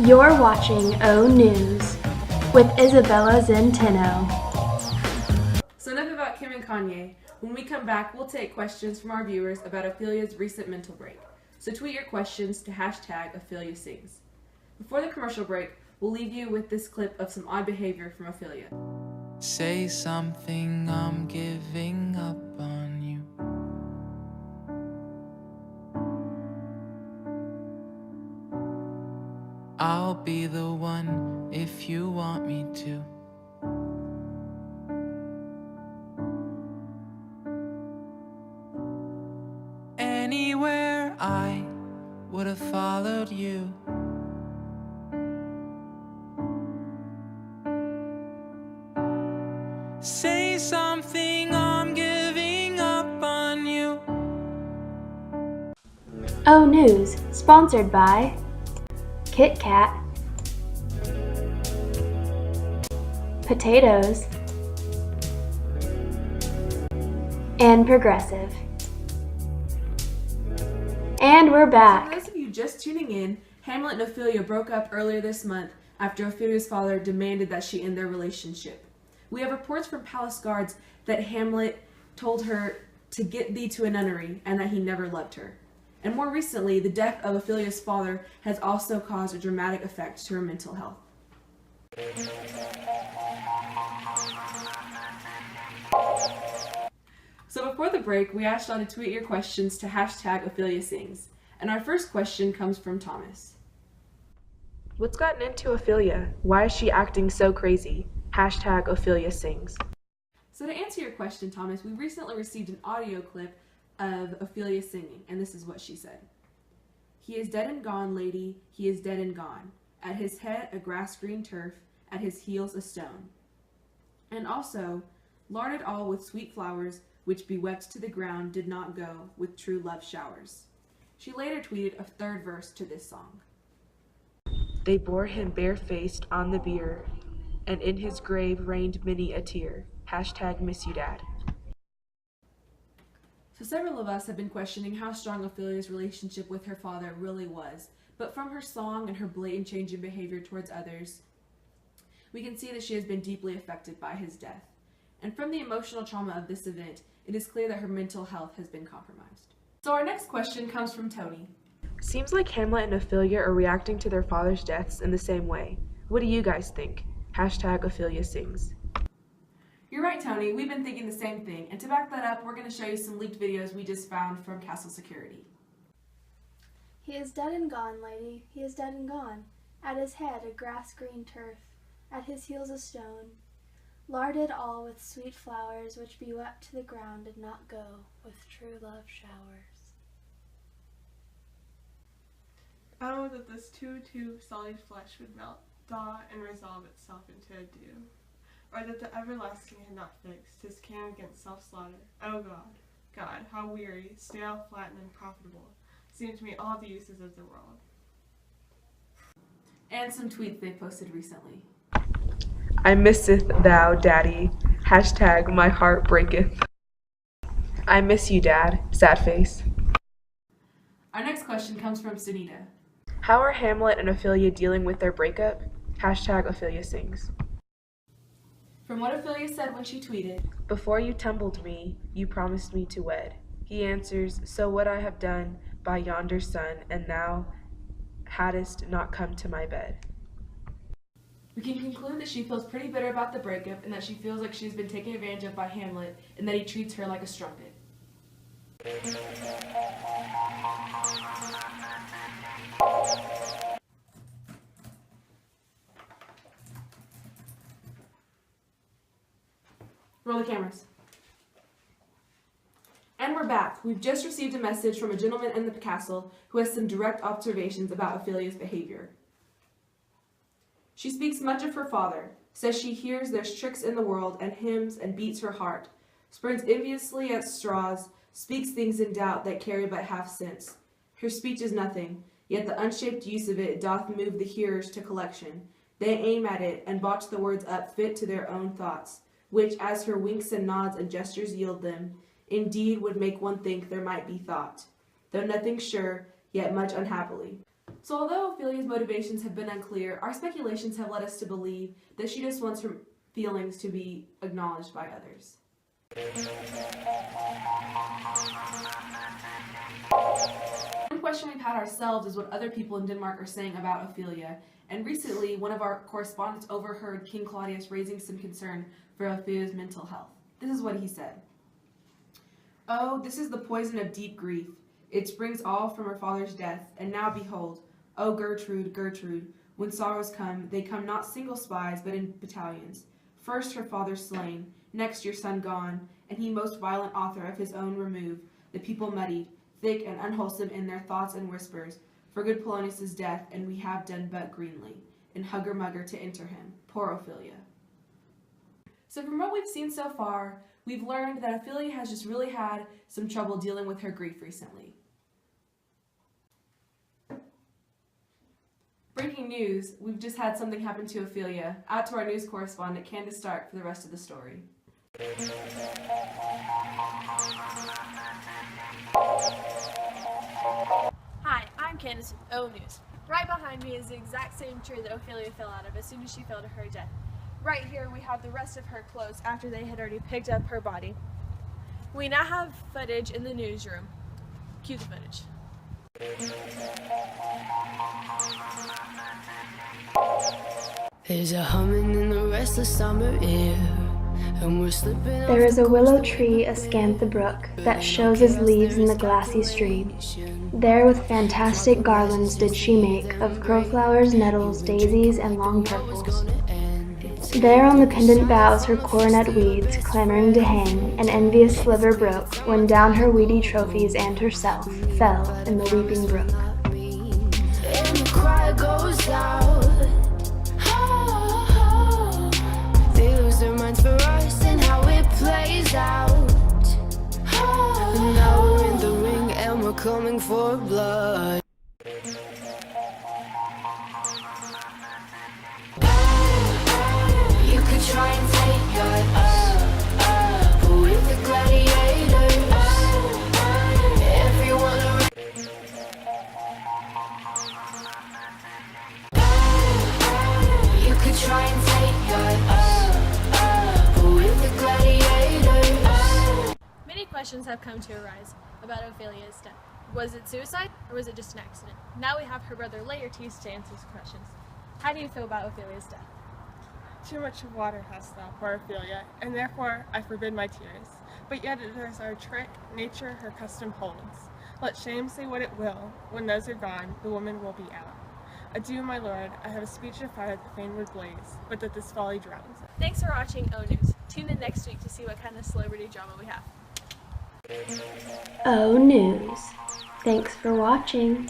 You're watching O News with Isabella Zenteno. So enough about Kim and Kanye. When we come back, we'll take questions from our viewers about Ophelia's recent mental break. So tweet your questions to #OpheliaSings. Before the commercial break, we'll leave you with this clip of some odd behavior from Ophelia. Say something, I'm giving up on you. I'll be the one if you want me to. Anywhere I would have followed you. Say something, I'm giving up on you. O News, sponsored by Kit Kat, Potatoes, and Progressive. And we're For back. those of you just tuning in, Hamlet and Ophelia broke up earlier this month after Ophelia's father demanded that she end their relationship. We have reports from palace guards that Hamlet told her to get thee to a nunnery and that he never loved her. And more recently, the death of Ophelia's father has also caused a dramatic effect to her mental health. So before the break, we asked y'all to tweet your questions to #OpheliaSings. And our first question comes from Thomas. What's gotten into Ophelia? Why is she acting so crazy? #OpheliaSings. So to answer your question, Thomas, we recently received an audio clip of Ophelia singing, and this is what she said. He is dead and gone, lady, he is dead and gone. At his head a grass-green turf, at his heels a stone. And also, larded all with sweet flowers, which bewept to the ground did not go with true love showers. She later tweeted a third verse to this song. They bore him barefaced on the bier, and in his grave rained many a tear. #MissYouDad. So several of us have been questioning how strong Ophelia's relationship with her father really was, but from her song and her blatant change in behavior towards others, we can see that she has been deeply affected by his death. And from the emotional trauma of this event, it is clear that her mental health has been compromised. So our next question comes from Tony. Seems like Hamlet and Ophelia are reacting to their father's deaths in the same way. What do you guys think? #OpheliaSings. You're right, Tony. We've been thinking the same thing. And to back that up, we're going to show you some leaked videos we just found from Castle Security. He is dead and gone, lady, he is dead and gone. At his head a grass-green turf, at his heels a stone. Larded all with sweet flowers, which bewept to the ground did not go with true love showers. Oh, that this too solid flesh would melt, thaw, and resolve itself into a dew. Or that the everlasting had not fixed his can against self-slaughter. Oh God, how weary, stale, flat, and unprofitable seem to me all the uses of the world. And some tweets they posted recently. I misseth thou, daddy, #my heart breaketh. I miss you, dad, sad face. Our next question comes from Sunita. How are Hamlet and Ophelia dealing with their breakup? #OpheliaSings. From what Ophelia said when she tweeted, Before you tumbled me, you promised me to wed. He answers, so what I have done by yonder sun, and thou hadst not come to my bed. we can conclude that she feels pretty bitter about the breakup and that she feels like she's been taken advantage of by Hamlet and that he treats her like a strumpet. Roll the cameras. And we're back. We've just received a message from a gentleman in the castle who has some direct observations about Ophelia's behavior. She speaks much of her father, says she hears there's tricks in the world and hymns and beats her heart, spurns enviously at straws, speaks things in doubt that carry but half sense. Her speech is nothing, yet the unshaped use of it doth move the hearers to collection. They aim at it and botch the words up fit to their own thoughts, which, as her winks and nods and gestures yield them, indeed would make one think there might be thought. though nothing sure, yet much unhappily. So although Ophelia's motivations have been unclear, our speculations have led us to believe that she just wants her feelings to be acknowledged by others. One question we've had ourselves is what other people in Denmark are saying about Ophelia, and recently one of our correspondents overheard King Claudius raising some concern for Ophelia's mental health. This is what he said. "Oh, this is the poison of deep grief. It springs all from her father's death, and now behold, O Gertrude, Gertrude, when sorrows come, they come not single spies, but in battalions. First her father slain, next your son gone, and he most violent author of his own remove, the people muddied, thick and unwholesome in their thoughts and whispers, for good Polonius' death, and we have done but greenly, in hugger-mugger to enter him, poor Ophelia." So from what we've seen so far, we've learned that Ophelia has just really had some trouble dealing with her grief recently. Breaking news, we've just had something happen to Ophelia. Out to our news correspondent, Candace Stark, for the rest of the story. Hi, I'm Candace with O News. Right behind me is the exact same tree that Ophelia fell out of as soon as she fell to her death. Right here we have the rest of her clothes after they had already picked up her body. We now have footage in the newsroom. Cue the footage. There's a humming in the restless summer air, and we're slipping. There is a willow tree askant the brook that shows his leaves in the glassy stream. There with fantastic garlands did she make of crowflowers, nettles, daisies, and long purples. There on the pendant boughs her coronet weeds, clamoring to hang, an envious sliver broke, when down her weedy trophies and herself fell in the weeping brook. And the cry goes out. They lose their minds for us and how it plays out. And now we're in the ring and we're coming for blood. You could try and take us, but with the gladiators, everyone around. You could try and take us, but with the gladiators. Many questions have come to arise about Ophelia's death. Was it suicide or was it just an accident? Now we have her brother Laertes to answer these questions. How do you feel about Ophelia's death? Too much water hast thou, poor Ophelia, and therefore I forbid my tears. But yet it is our trick, nature her custom holds. Let shame say what it will, when those are gone, the woman will be out. Adieu, my lord, I have a speech of fire that fain would blaze, but that this folly drowns. Thanks for watching O News. Tune in next week to see what kind of celebrity drama we have. O News. Thanks for watching.